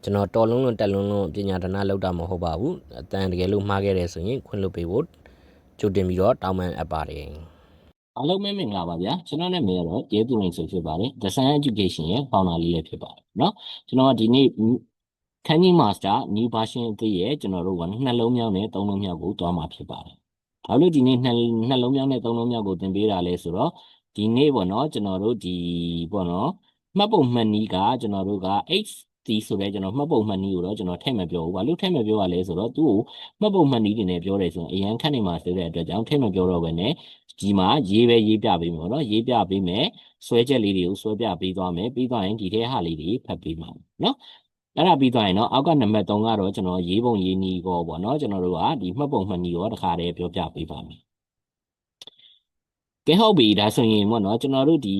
ကျွန်တော်တော်လုံးလုံးတက်လုံးလုံးပညာဒနာလောက်တာမဟုတ်ပါဘူးအတန်တကယ်လို့မှားခဲ့တယ်ဆိုရင်ခွင့်လွှတ်ပေးဖို့ကြိုတင်ပြီးတော့တောင်းပန်အပ်ပါတယ်အားလုံးပဲမင်္ဂလာပါဗျာကျွန်တော်နာမည်ကတော့ရဲသူရင်းဆိုဖြစ်ပါတယ် The Sun Education ရဲ့ founder လေးလည်းဖြစ်ပါတယ်เนาะကျွန်တော်ဒီနေ့ခန်းကြီး Master New Version အသစ်ရဲ့ကျွန်တော်တို့ကနှလုံးမြောင်းနဲ့သုံးလုံးမြောက်ကိုတွားမှာဖြစ်ပါတယ်ဘာလို့ဒီနေ့နှလုံးမြောင်းနဲ့သုံးလုံးမြောက်ကိုသင်ပေးတာလဲဆိုတော့ဒီနေ့ပေါ့เนาะကျွန်တော်တို့ဒီပေါ့เนาะမှတ်ပုံမှတ်နည်းကကျွန်တော်တို့က ဒီဆိုတော့ကျွန်တော်မှတ်ပုံမှတ်နည်းကိုတော့ကျွန်တော်ထည့်မပြောဘူး။ဘာလို့ထည့်မပြောရလဲဆိုတော့သူ့ကိုမှတ်ပုံမှတ်နည်းတွေနဲ့ပြောတယ်ဆိုရင်အရန်ခက်နေမှာဆိုတဲ့အတွက်ကြောင့်ထည့်မပြောတော့ဘဲနဲ့ဒီမှာရေးပဲရေးပြပေးမယ်နော်။ရေးပြပေးမယ်ဆွဲချက်လေးတွေကိုဆွဲပြပေးသွားမယ်။ပြီးသွားရင်ဒီထဲဟာလေးတွေဖတ်ပေးမှာနော်။အဲ့ဒါပြီးသွားရင်တော့အောက်ကနံပါတ်3ကတော့ကျွန်တော်ရေးပုံရေးနည်းကောပေါ့နော်။ကျွန်တော်တို့ကဒီမှတ်ပုံမှတ်နည်းရောတစ်ခါတည်းပြောပြပေးပါမယ်။ကဲဟုတ်ပြီဒါဆိုရင်ပေါ့နော်ကျွန်တော်တို့ဒီ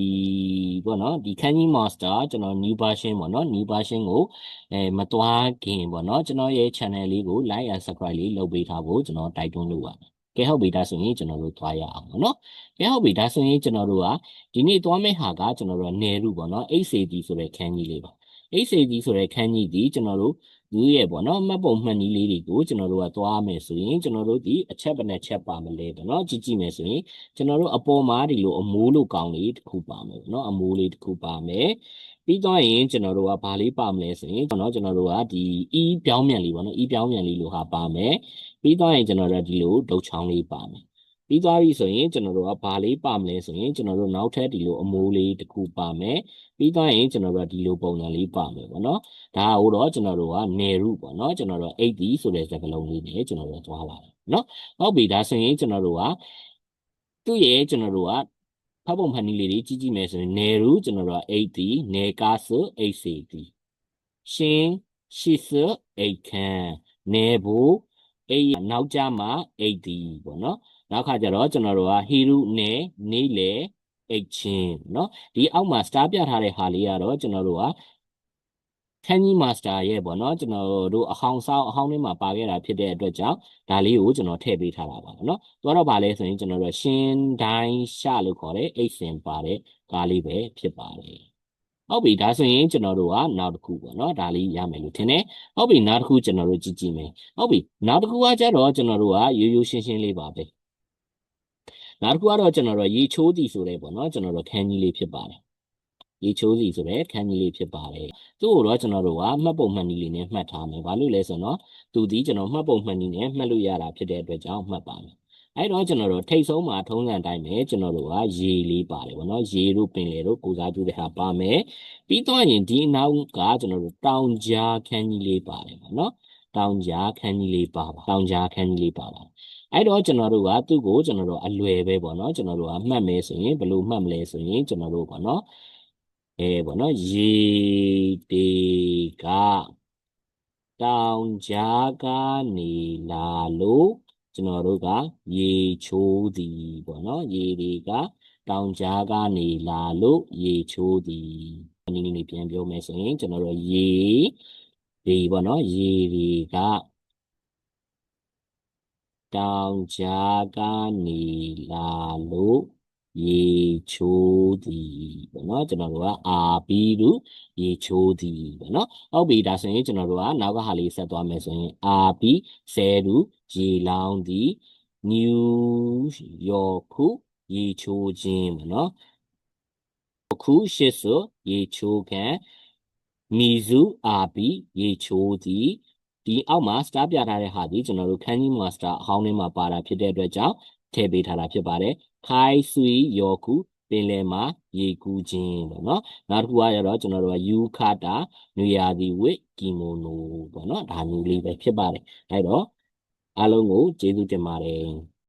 ပေါ့နော်ဒီခန်းကြီး master ကျွန်တော် new version ပေါ့နော် new version ကိုမသွားခင်ပေါ့နော်ကျွန်တော်ရဲ့ channel လေးကို like and subscribe လေးလုပ်ပေးထားဖို့ကျွန်တော်တိုက်တွန်းလို့ပါကဲဟုတ်ပြီဒါဆိုရင်ကျွန်တော်တို့သွားရအောင်ပေါ့နော်ကဲဟုတ်ပြီဒါဆိုရင်ကျွန်တော်တို့ကဒီနေ့သွားမယ့်ဟာကကျွန်တော်တို့နယ်ရုပေါ့နော် HCD ဆိုတဲ့ခန်းကြီးလေးပါ HCD ဆိုတဲ့ခန်းကြီးဒီကျွန်တော်တို့လူရဲ့ပေါ့နော်မှတ်ပုံမှတ်နည်းလေးတွေကိုကျွန်တော်တို့ကသွားမယ်ဆိုရင်ကျွန်တော်တို့ဒီအချက်ပဲနဲ့ချက်ပါမလဲပေါ့နော်ကြည့်မယ်ဆိုရင်ကျွန်တော်တို့အပေါ်မှာဒီလိုအမိုးလိုကောင်းလေးတစ်ခုပါမယ်เนาะအမိုးလေးတစ်ခုပါမယ်ပြီးတော့ရင်ကျွန်တော်တို့ကဘာလေးပါမလဲဆိုရင်ကျွန်တော်တို့ကဒီ e ပြောင်းမြန်လေးပေါ့နော် e ပြောင်းမြန်လေးလိုဟာပါမယ်ပြီးတော့ရင်ကျွန်တော်တို့ဒီလိုဒုတ်ချောင်းလေးပါမယ်ပြီးသွားပြီဆိုရင်ကျွန်တော်တို့ကဘာလေးပါမလဲဆိုရင်ကျွန်တော်တို့နောက်ထပ်ဒီလိုအမိုးလေးတစ်ခုပါမယ်ပြီးသွားရင်ကျွန်တော်တို့ကဒီလိုပုံစံလေးပါမယ်ပေါ့နော်ဒါကိုတော့ကျွန်တော်တို့ကနေရုပေါ့နော်ကျွန်တော်တို့80ဆိုတဲ့စကားလုံးလေးနဲ့ကျွန်တော်တို့သွားပါတယ်နော်ဟုတ်ပြီဒါဆိုရင်ကျွန်တော်တို့ကသူ့ရဲ့ကျွန်တော်တို့ကဖတ်ပုံဖတ်နည်းလေးတွေကြည့်မယ်ဆိုရင်နေရုကျွန်တော်တို့က80နေကားဆို80ရှင်ရှိစ8ခန်းနေဘူးအဲ့နောက်ကြမှာ80ပေါ့နော်နောက်ခါကျတော့ကျွန်တော်တို့ကဟီရုနေလေ8ချင်းเนาะဒီအောက်မှာ star ပြထားတဲ့ဟာလေးကတော့ကျွန်တော်တို့ကခန်းကြီး master ရဲ့ပေါ့နော်ကျွန်တော်တို့အဟောင်းဆောင်းအဟောင်းထဲမှာပါခဲ့တာဖြစ်တဲ့အတွက်ကြောင့်ဒါလေးကိုကျွန်တော်ထည့်ပေးထားတာပါเนาะသွားတော့ဗာလဲဆိုရင်ကျွန်တော်တို့ရှင်းတိုင်းရှလို့ခေါ်တဲ့အိတ်စင်ပါတဲ့ကားလေးပဲဖြစ်ပါတယ်ဟုတ်ပြီဒါဆိုရင်ကျွန်တော်တို့ကနောက်တစ်ခုပေါ့နော်ဒါလေးရမယ်လို့ထင်တယ်ဟုတ်ပြီနောက်တစ်ခုကျွန်တော်တို့ကြည့်မယ်ဟုတ်ပြီနောက်တစ်ခုကကျတော့ကျွန်တော်တို့ကရိုးရိုးရှင်းရှင်းလေးပါပဲနောက်တစ်ခုကတော့ကျွန်တော်တို့ရေချိုးသည်ဆိုတဲ့ပေါ့နော်ကျွန်တော်တို့ခန်းကြီးလေးဖြစ်ပါတယ်ရေချိုးစီဆိုတဲ့ခန်းကြီးလေးဖြစ်ပါတယ်သူ့ကိုတော့ကျွန်တော်တို့ကမှတ်ပုံမှတ်နည်းလေးနဲ့မှတ်ထားမယ်ဘာလို့လဲဆိုတော့သူဒီကျွန်တော်မှတ်ပုံမှတ်နည်းနဲ့မှတ်လို့ရတာဖြစ်တဲ့အတွက်ကြောင့်မှတ်ပါမယ်အဲ့တော့ကျွန်တော်တို့ထိတ်ဆုံးမှာထုံးစံတိုင်းပဲကျွန်တော်တို့ကရေလေးပါတယ်ဗောနော်ရေတို့ပင်လေတို့ကိုစားပြုတဲ့ဟာပါမယ်ပြီးတော့ရင်ဒီနောက်ကကျွန်တော်တို့တောင်ကြားခန်းကြီးလေးပါတယ်ဗောနော်တောင်ကြားခန်းကြီးလေးပါတောင်ကြားခန်းကြီးလေးပါအဲ့တော့ကျွန်တော်တို့ကသူ့ကိုကျွန်တော်တို့အလွယ်ပဲပေါ့နော်ကျွန်တော်တို့ကမှတ်မယ်ဆိုရင်ဘယ်လိုမှတ်မလဲဆိုရင်ကျွန်တော်တို့ပေါ့နော်ပေါ့နော်ရေတေကတောင်ကြားကနေလာလို့ကျွန်တော်တို့ကရေချိုးသည်ပေါ့နော်ရေတွေကတောင်ကြားကနေလာလို့ရေချိုးသည်နည်းနည်းပြန်ပြောမယ်ဆိုရင်ကျွန်တော်တို့ရေတွေပေါ့နော်ရေတွေကတောင်ကြားကနေလာလို့ရေချိုးသည်ပေါ့နော်ကျွန်တော်တို့ကအာပြီးလို့ရေချိုးသည်ပေါ့နော်ဟုတ်ပြီဒါဆိုရင်ကျွန်တော်တို့ကနောက်ကဟာလေးဆက်သွားမယ်ဆိုရင်အာပြီးဆဲလို့ရေလောင်းသည်နယူးယောက်ခုရေချိုးခြင်းပေါ့နော်ခုရှစ်ဆိုရေချိုးခံမီဇူအာပြီးရေချိုးသည်ဒီအောက်မှာ star ပြထားတဲ့ဟာဒီကျွန်တော်တို့ခန်းကြီး master အဟောင်းထဲမှာပါတာဖြစ်တဲ့အတွက်ကြောင့်ထည့်ပေးထားတာဖြစ်ပါတယ်ခိုင်ဆွီယောခုပင်လယ်မှာရေကူးခြင်းပေါ့နော်နောက်တစ်ခုကကျတော့ကျွန်တော်တို့ကယူခတာနွေရာသီဝတ်ကီမိုနိုပေါ့နော်ဒါမျိုးလေးပဲဖြစ်ပါတယ်အဲ့တော့အားလုံးကိုကျေးဇူးတင်ပါတယ်